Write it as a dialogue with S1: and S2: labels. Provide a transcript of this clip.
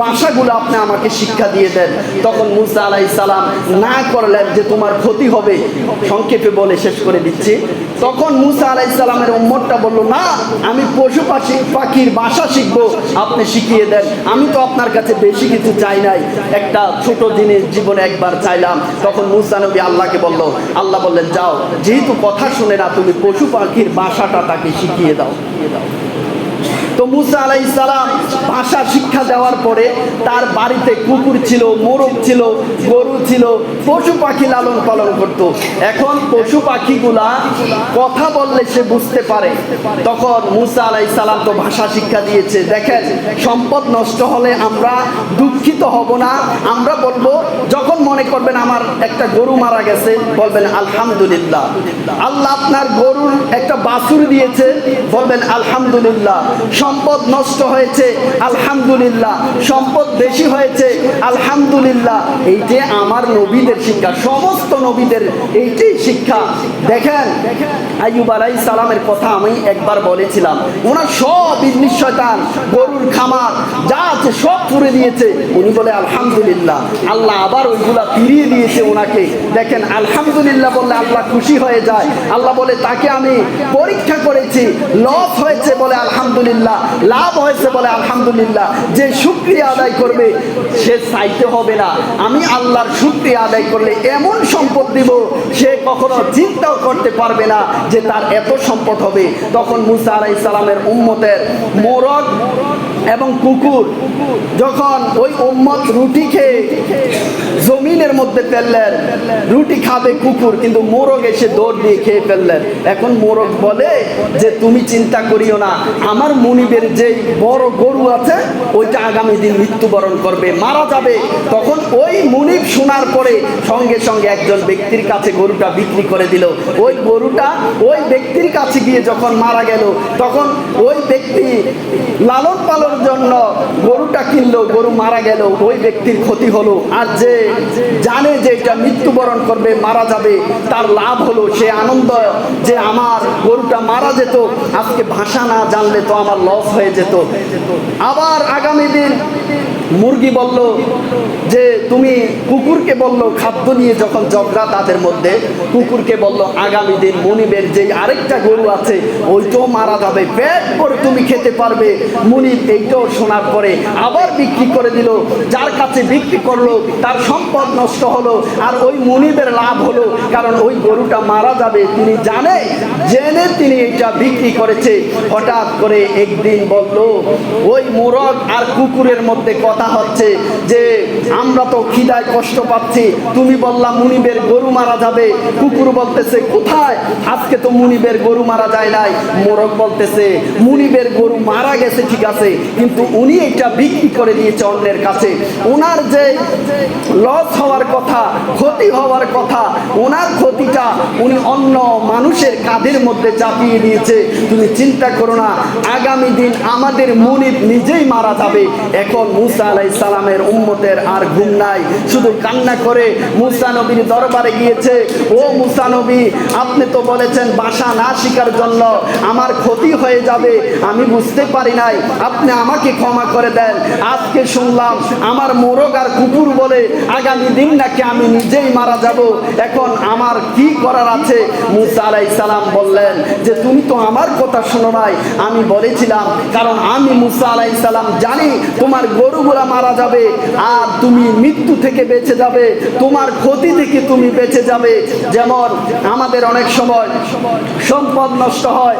S1: বাসাগুলো আপনি আমাকে শিক্ষা দিয়ে দেন। তখন মুসা আলাইহিস সালাম না করলেন যে তোমার ক্ষতি হবে। সংক্ষেপে বলে শেষ করে দিচ্ছি। তখন মুসা আলাইহিস সালামের উম্মতটা বলল, না, আমি পশু পাখির বাসা শিখবো, আপনি শিখিয়ে দেন। আমি তো আপনার কাছে বেশি কিছু চাই নাই, একটা ছোট জিনিস জীবনে একবার চাইলাম। তখন মুসা নবী আল্লাহকে বলল, আল্লাহ বললেন, যাও, যেহেতু কথা শুনে না, তুমি পশু পাখির বাসাটা তাকে শিখিয়ে দাও। তো মুসা আলাইহিস সালাম ভাষা শিক্ষা দেওয়ার পরে তার বাড়িতে কুকুর ছিল, মোরগ ছিল, গরু ছিল, পশু পাখি লালন পালন করত। এখন পশু পাখিগুলা কথা বললে সে বুঝতে পারে। তখন মুসা আলাইহিস সালাম তো ভাষা শিক্ষা দিয়েছে। দেখেন, সম্পদ নষ্ট হলে আমরা দুঃখিত হব না, আমরা বলবো, যখন মনে করবেন আমার একটা গরু মারা গেছে, বলবেন আলহামদুলিল্লাহ। আল্লাহ আপনার গরুর একটা বাছুর দিয়েছে, বলবেন আলহামদুলিল্লাহ। সম্পদ নষ্ট হয়েছে, আলহামদুলিল্লাহ। সম্পদ বেশি হয়েছে, আলহামদুলিল্লাহ। এইটি আমার নবীদের শিক্ষা, সমস্ত নবীদের এইটাই শিক্ষা। দেখেন, আইয়ুব আলাইহিস সালামের কথা আমি একবার বলেছিলাম, ওনার সব ইবলিস শয়তান, গরুর খামার যা আছে সব পুড়ে দিয়েছে, উনি বলে আলহামদুলিল্লাহ। আল্লাহ আবার ওইগুলা ফিরিয়ে দিয়েছে ওনাকে। দেখেন, আলহামদুলিল্লাহ বললে আল্লাহ খুশি হয়ে যায়। আল্লাহ বলে, তাকে আমি পরীক্ষা করেছি, লস হয়েছে বলে আলহামদুলিল্লাহ, লাভ হয়েছে বলে আলহামদুলিল্লাহ। যে শুকরিয়া আদায় করবে সে চাইতে হবে না। আমি আল্লাহর শুকরিয়া আদায় করলে এমন সম্পদ দিব, সে কখনো চিন্তাও করতে পারবে না যে তার এত সম্পদ হবে। তখন মুসা আলাইহিস সালামের উম্মতের মোরগ এবং কুকুর, যখন ওই উম্মত রুটি খেয়ে জমিনের মধ্যে ফেললেন, রুটি খাবে কুকুর, কিন্তু মোরগ এসে দৌড় দিয়ে খেয়ে ফেললেন। এখন মোরগ বলে যে তুমি চিন্তা করিও না, আমার মুনিবের যে বড় গরু আছে ওইটা আগামী দিন মৃত্যুবরণ করবে, মারা যাবে। তখন ওই মুনিব শোনার পরে সঙ্গে সঙ্গে একজন ব্যক্তির কাছে গরুটা বিক্রি করে দিল। ওই গরুটা ওই ব্যক্তির কাছে গিয়ে যখন মারা গেল, তখন ওই ব্যক্তি লালন পালনের জন্য গরুটা কিনলো, গরু মারা গেল, ওই ব্যক্তির ক্ষতি হলো। আর যে জানে যে এটা মৃত্যুবরণ করবে, মারা যাবে, তার লাভ হলো। সে আনন্দ যে আমার গরুটা মারা যেত, আজকে ভাষা না জানলে তো আমার লস হয়ে যেত। আবার আগামী দিন মুরগি বলল যে তুমি, কুকুরকে বলল, খাদ্য নিয়ে যখন ঝগড়া তাদের মধ্যে, কুকুরকে বলল আগামী দিন মুনিবের যে আরেকটা গরু আছে ওইটাও মারা যাবে, পেট করে তুমি খেতে পারবে। মুনিব এইটাও শোনার পরে আবার বিক্রি করে দিল। যার কাছে বিক্রি করলো তার সম্পদ নষ্ট হলো, আর ওই মুনিবের লাভ হলো, কারণ ওই গরুটা মারা যাবে তিনি জেনে তিনি এটা বিক্রি করেছে। হঠাৎ করে একদিন বলল, ওই মোরগ আর কুকুরের মধ্যে কথা হচ্ছে যে আমরা তো খিদায় কষ্ট পাচ্ছি, তুমি বললা মুনিবের গরু মারা যাবে। কুকুর বলতেছে কোথায়, আজকে তো মুনিবের গরু মারা যায় নাই। মোরগ বলতেছে মুনিবের গরু মারা গেছে ঠিক আছে, কিন্তু উনি এটা বিক্রি করে দিয়েছে অন্যের কাছে। ওনার যে লস হওয়ার কথা, ক্ষতি হওয়ার কথা, ওনার ক্ষতিটা উনি অন্য মানুষের কাঁধের মধ্যে চাপিয়ে দিয়েছে। তুমি চিন্তা করো না, আগামী দিন আমাদের মুনিব নিজেই মারা যাবে। এখন মুসা আলাইহিস সালামের উম্মতের আর ঘুম নাই, শুধু কান্না করে মুসা নবীর দরবারে গিয়েছে। ও মুসা নবী, আপনি তো বলেছেন ভাষা না শিখার জন্য আমার ক্ষতি হয়ে যাবে, আমি বুঝতে পারি নাই, আপনি আমাকে ক্ষমা করে দেন। আজকে শুনলাম আমার মোরগ আর কুকুর বলে আগামী দিন নাকি আমি নিজেই মারা যাব, এখন আমার কি করার আছে? মুসা আলাইহিস সালাম বললেন যে তুমি তো আমার কথা শোনো নাই, আমি বলেছিলাম, কারণ আমি মুসা আলাইহিস সালাম জানি তোমার গরুগুলা মারা যাবে আর তুমি মৃত্যু থেকে বেঁচে যাবে, তোমার ক্ষতি থেকে তুমি বেঁচে যাবে। যেমন আমাদের অনেক সময় সম্পদ নষ্ট হয়,